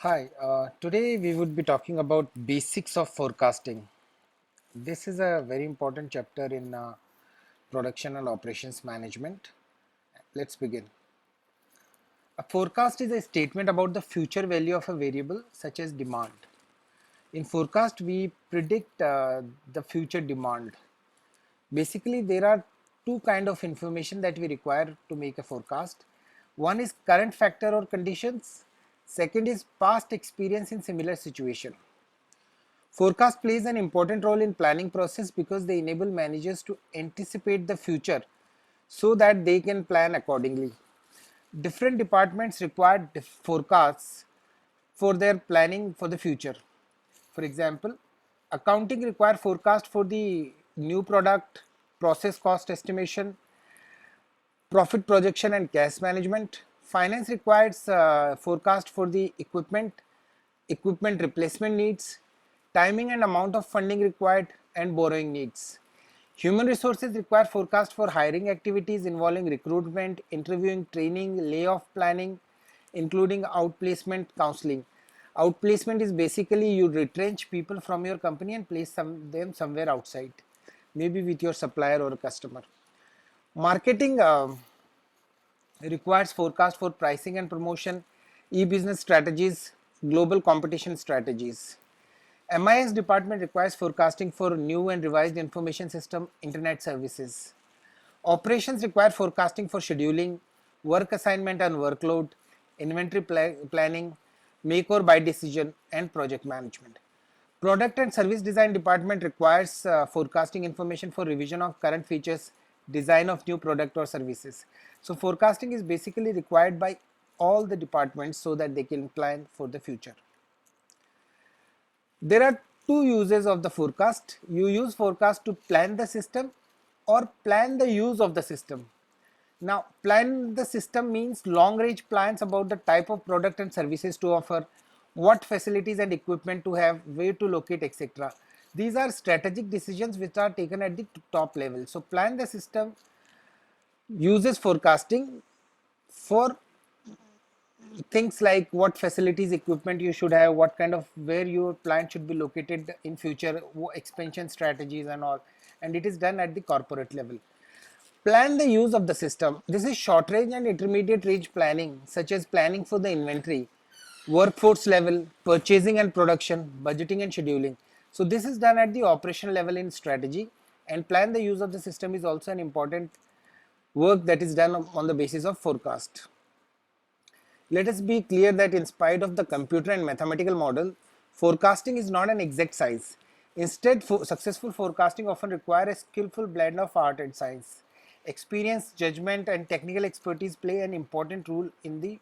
Hi, today we would be talking about basics of forecasting. This is a very important chapter in production and operations management. Let's begin. A forecast is a statement about the future value of a variable such as demand. In forecast, we predict the future demand. Basically, there are two kind of information that we require to make a forecast. One is current factor or conditions. Second is past experience in similar situation. Forecast plays an important role in planning process because they enable managers to anticipate the future so that they can plan accordingly. Different departments require forecasts for their planning for the future. For example, accounting require forecast for the new product, process cost estimation, profit projection and cash management. Finance requires forecast for the equipment replacement needs, timing and amount of funding required, and borrowing needs. Human resources require forecast for hiring activities involving recruitment, interviewing, training, layoff planning, including outplacement counseling. Outplacement is basically you retrench people from your company and place them somewhere outside, maybe with your supplier or a customer. Marketing requires forecast for pricing and promotion, e-business strategies, global competition strategies. MIS department requires forecasting for new and revised information system internet services. Operations require forecasting for scheduling, work assignment and workload, inventory planning, make or buy decision, and project management. Product and service design department requires forecasting information for revision of current features, design of new product or services. So forecasting is basically required by all the departments so that they can plan for the future. There are two uses of the forecast. You use forecast to plan the system or plan the use of the system. Now, plan the system means long range plans about the type of product and services to offer, what facilities and equipment to have, where to locate, etc. These are strategic decisions which are taken at the top level. So, plan the system uses forecasting for things like what facilities, equipment you should have, what kind of where your plant should be located in future, expansion strategies and all, and it is done at the corporate level. Plan the use of the system. This is short range and intermediate range planning, such as planning for the inventory, workforce level, purchasing and production, budgeting and scheduling. So this is done at the operation level in strategy, and plan the use of the system is also an important work that is done on the basis of forecast. Let us be clear that in spite of the computer and mathematical model, forecasting is not an exact science. Instead, successful forecasting often requires a skillful blend of art and science. Experience, judgment, and technical expertise play an important role in the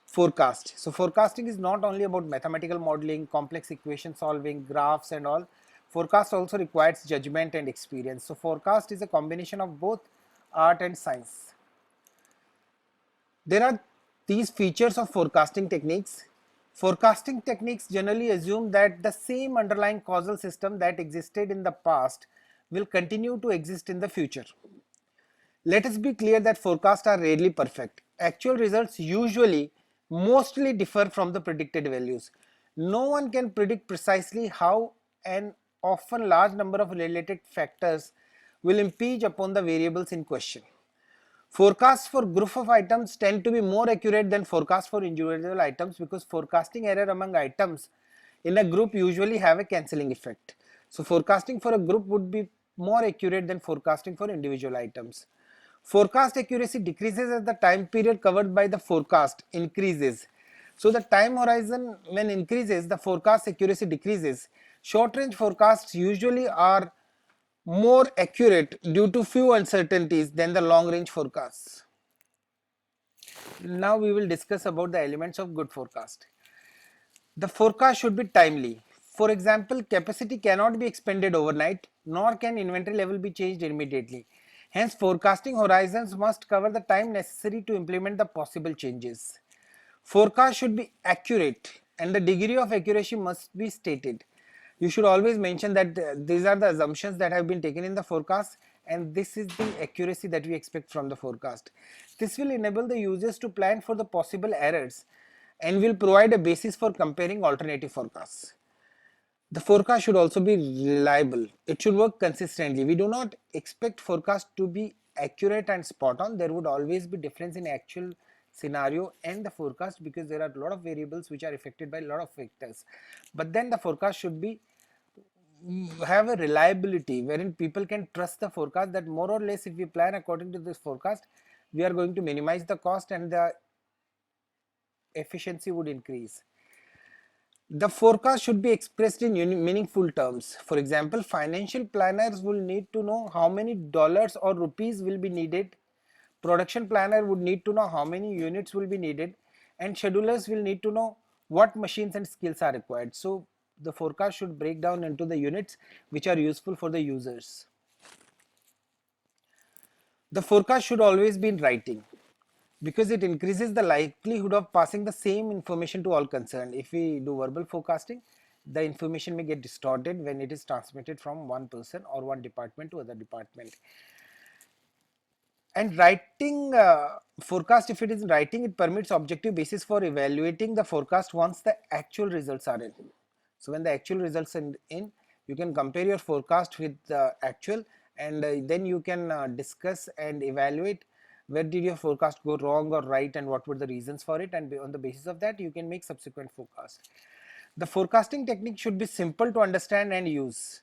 forecast. So, forecasting is not only about mathematical modeling, complex equation solving, graphs, and all. Forecast also requires judgment and experience. So, forecast is a combination of both art and science. There are these features of forecasting techniques. Forecasting techniques generally assume that the same underlying causal system that existed in the past will continue to exist in the future. Let us be clear that forecasts are rarely perfect. Actual results usually mostly differ from the predicted values. No one can predict precisely how an often large number of related factors will impinge upon the variables in question. Forecasts for group of items tend to be more accurate than forecasts for individual items because forecasting error among items in a group usually have a cancelling effect. So forecasting for a group would be more accurate than forecasting for individual items. Forecast accuracy decreases as the time period covered by the forecast increases. So the time horizon when increases, the forecast accuracy decreases. Short range forecasts usually are more accurate due to few uncertainties than the long range forecasts. Now we will discuss about the elements of good forecast. The forecast should be timely. For example, capacity cannot be expended overnight, nor can inventory level be changed immediately. Hence, forecasting horizons must cover the time necessary to implement the possible changes. Forecast should be accurate and the degree of accuracy must be stated. You should always mention that these are the assumptions that have been taken in the forecast and this is the accuracy that we expect from the forecast. This will enable the users to plan for the possible errors and will provide a basis for comparing alternative forecasts. The forecast should also be reliable. It should work consistently. We do not expect forecast to be accurate and spot on. There would always be difference in actual scenario and the forecast because there are a lot of variables which are affected by a lot of factors. But then the forecast should be have a reliability wherein people can trust the forecast, that more or less if we plan according to this forecast, we are going to minimize the cost and the efficiency would increase. The forecast should be expressed in meaningful terms. For example, financial planners will need to know how many dollars or rupees will be needed. Production planner would need to know how many units will be needed, and schedulers will need to know what machines and skills are required. So the forecast should break down into the units which are useful for the users. The forecast should always be in writing because it increases the likelihood of passing the same information to all concerned. If we do verbal forecasting, the information may get distorted when it is transmitted from one person or one department to other department. And writing forecast, if it is in writing, it permits objective basis for evaluating the forecast once the actual results are in. So when the actual results are in, you can compare your forecast with the actual, and then you can discuss and evaluate where did your forecast go wrong or right and what were the reasons for it, and on the basis of that you can make subsequent forecast. The forecasting technique should be simple to understand and use.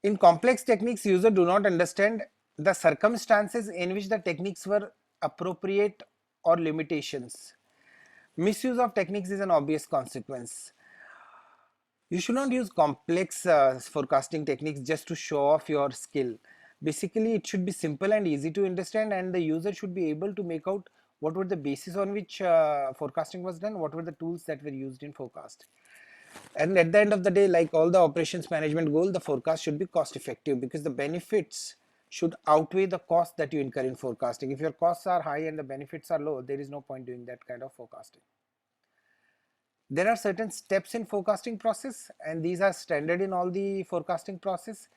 In complex techniques, users do not understand the circumstances in which the techniques were appropriate or limitations. Misuse of techniques is an obvious consequence. You should not use complex forecasting techniques just to show off your skill. Basically, it should be simple and easy to understand, and the user should be able to make out what were the basis on which forecasting was done, what were the tools that were used in forecast. And at the end of the day, like all the operations management goal, the forecast should be cost effective because the benefits should outweigh the cost that you incur in forecasting. If your costs are high and the benefits are low, there is no point doing that kind of forecasting. There are certain steps in forecasting process, and these are standard in all the forecasting process.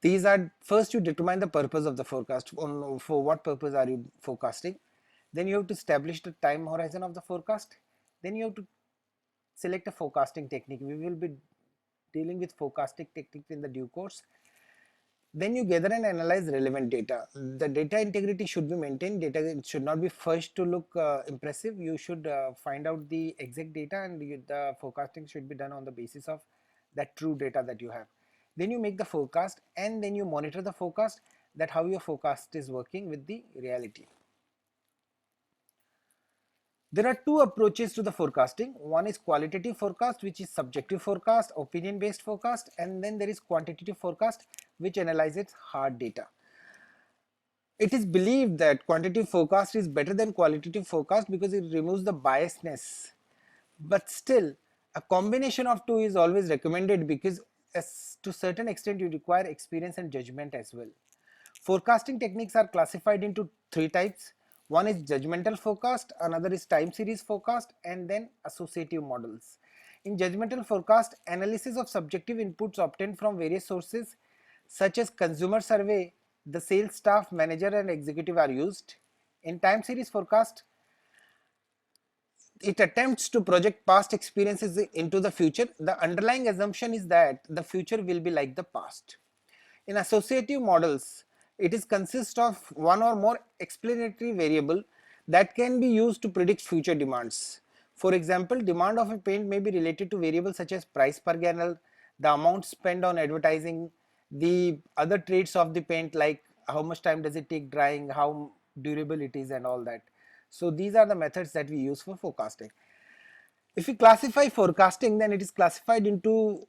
These are, first you determine the purpose of the forecast, for what purpose are you forecasting. Then you have to establish the time horizon of the forecast. Then you have to select a forecasting technique. We will be dealing with forecasting techniques in the due course. Then you gather and analyze relevant data. The data integrity should be maintained. Data should not be first to look impressive. You should find out the exact data, and the forecasting should be done on the basis of that true data that you have. Then you make the forecast, and then you monitor the forecast, that how your forecast is working with the reality. There are two approaches to the forecasting. One is qualitative forecast, which is subjective forecast, opinion based forecast, and then there is quantitative forecast, which analyzes hard data. It is believed that quantitative forecast is better than qualitative forecast because it removes the biasness. But still, a combination of two is always recommended because to certain extent you require experience and judgment as well. Forecasting techniques are classified into three types. One is judgmental forecast, another is time series forecast, and then associative models. In judgmental forecast, analysis of subjective inputs obtained from various sources such as consumer survey, the sales staff, manager and executive are used. In time series forecast, it attempts to project past experiences into the future. The underlying assumption is that the future will be like the past. In associative models, it is consists of one or more explanatory variable that can be used to predict future demands. For example, demand of a paint may be related to variables such as price per gallon, the amount spent on advertising, the other traits of the paint like how much time does it take drying, how durable it is and all that. So these are the methods that we use for forecasting. If we classify forecasting, then it is classified into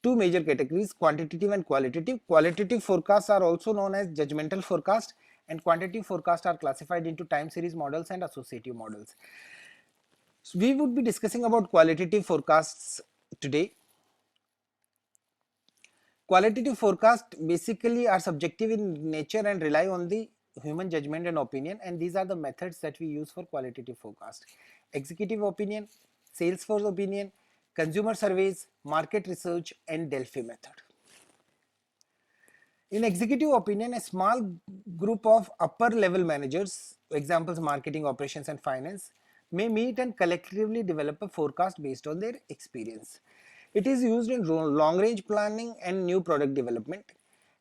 two major categories, quantitative and qualitative. Qualitative forecasts are also known as judgmental forecast, and quantitative forecasts are classified into time series models and associative models. So we would be discussing about qualitative forecasts today. Qualitative forecasts basically are subjective in nature and rely on the human judgment and opinion, and these are the methods that we use for qualitative forecast. Executive opinion, Salesforce opinion, consumer surveys, market research, and Delphi method. In executive opinion, a small group of upper level managers, examples marketing, operations and finance, may meet and collectively develop a forecast based on their experience. It is used in long range planning and new product development.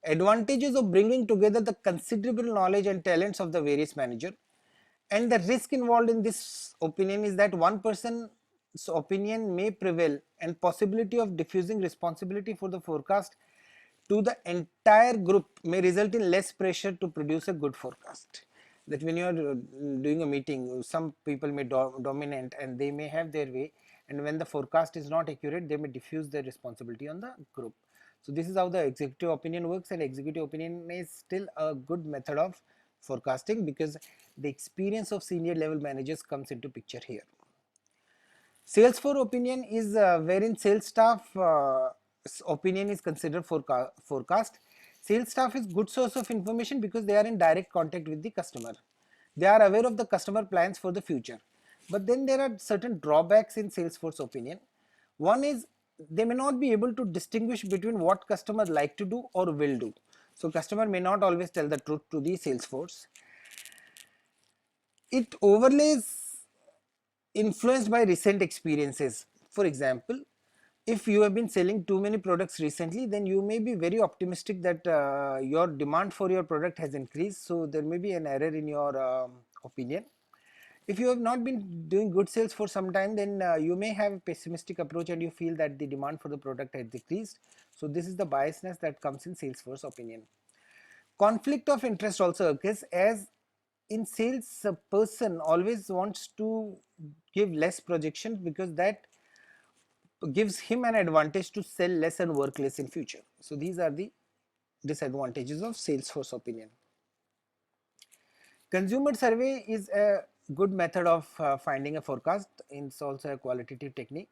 Advantages of bringing together the considerable knowledge and talents of the various manager, and the risk involved in this opinion is that one person's opinion may prevail and possibility of diffusing responsibility for the forecast to the entire group may result in less pressure to produce a good forecast. That when you are doing a meeting, some people may dominate and they may have their way, and when the forecast is not accurate, they may diffuse their responsibility on the group. So this is how the executive opinion works, and executive opinion is still a good method of forecasting because the experience of senior level managers comes into picture here. Sales for opinion is wherein sales staff opinion is considered forecast. Sales staff is good source of information because they are in direct contact with the customer. They are aware of the customer plans for the future. But then there are certain drawbacks in Salesforce opinion. One is they may not be able to distinguish between what customers like to do or will do. So customer may not always tell the truth to the Salesforce. It overlays influenced by recent experiences. For example, if you have been selling too many products recently, then you may be very optimistic that your demand for your product has increased, so there may be an error in your opinion. If you have not been doing good sales for some time, then you may have a pessimistic approach and you feel that the demand for the product has decreased. So this is the biasness that comes in Salesforce opinion. Conflict of interest also occurs, as in sales a person always wants to give less projections because that gives him an advantage to sell less and work less in future. So these are the disadvantages of Salesforce opinion. Consumer survey is a good method of finding a forecast. It's also a qualitative technique.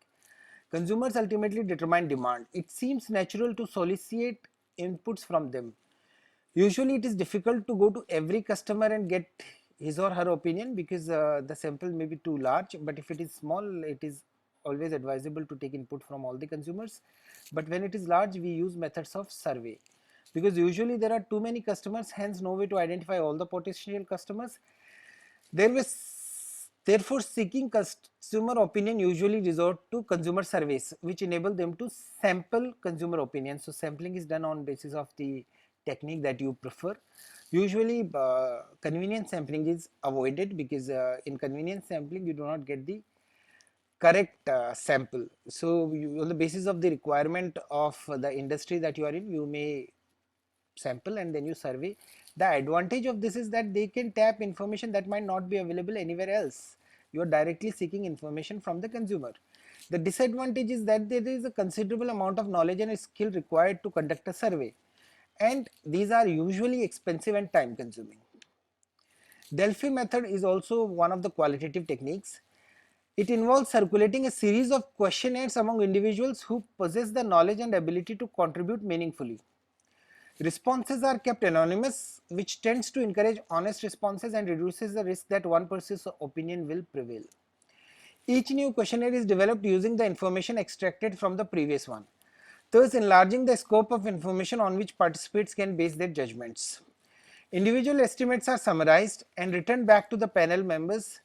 Consumers ultimately determine demand. It seems natural to solicit inputs from them. Usually it is difficult to go to every customer and get his or her opinion because the sample may be too large, but if it is small, it is always advisable to take input from all the consumers. But when it is large, we use methods of survey because usually there are too many customers, hence no way to identify all the potential customers. Therefore, seeking consumer opinion usually resort to consumer surveys, which enable them to sample consumer opinion. So sampling is done on basis of the technique that you prefer. Usually, convenience sampling is avoided because in convenience sampling you do not get the correct sample. So on the basis of the requirement of the industry that you are in, you may sample and then you survey. The advantage of this is that they can tap information that might not be available anywhere else. You are directly seeking information from the consumer. The disadvantage is that there is a considerable amount of knowledge and skill required to conduct a survey, and these are usually expensive and time consuming. Delphi method is also one of the qualitative techniques. It involves circulating a series of questionnaires among individuals who possess the knowledge and ability to contribute meaningfully. Responses are kept anonymous, which tends to encourage honest responses and reduces the risk that one person's opinion will prevail. Each new questionnaire is developed using the information extracted from the previous one, thus enlarging the scope of information on which participants can base their judgments. Individual estimates are summarized and returned back to the panel members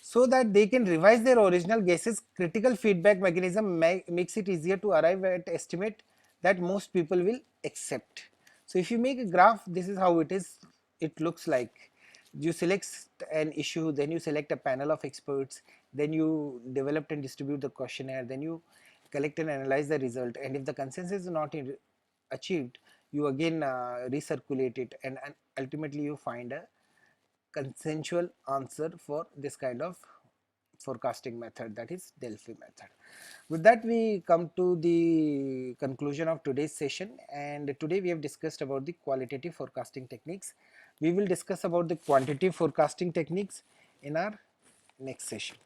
so that they can revise their original guesses. Critical feedback mechanism makes it easier to arrive at estimate that most people will accept. So if you make a graph, this is how it looks like. You select an issue, then you select a panel of experts, then you develop and distribute the questionnaire, then you collect and analyze the result, and if the consensus is not achieved, you again recirculate it, and ultimately you find a consensual answer for this kind of forecasting method, that is Delphi method. With that, we come to the conclusion of today's session, and today we have discussed about the qualitative forecasting techniques. We will discuss about the quantitative forecasting techniques in our next session.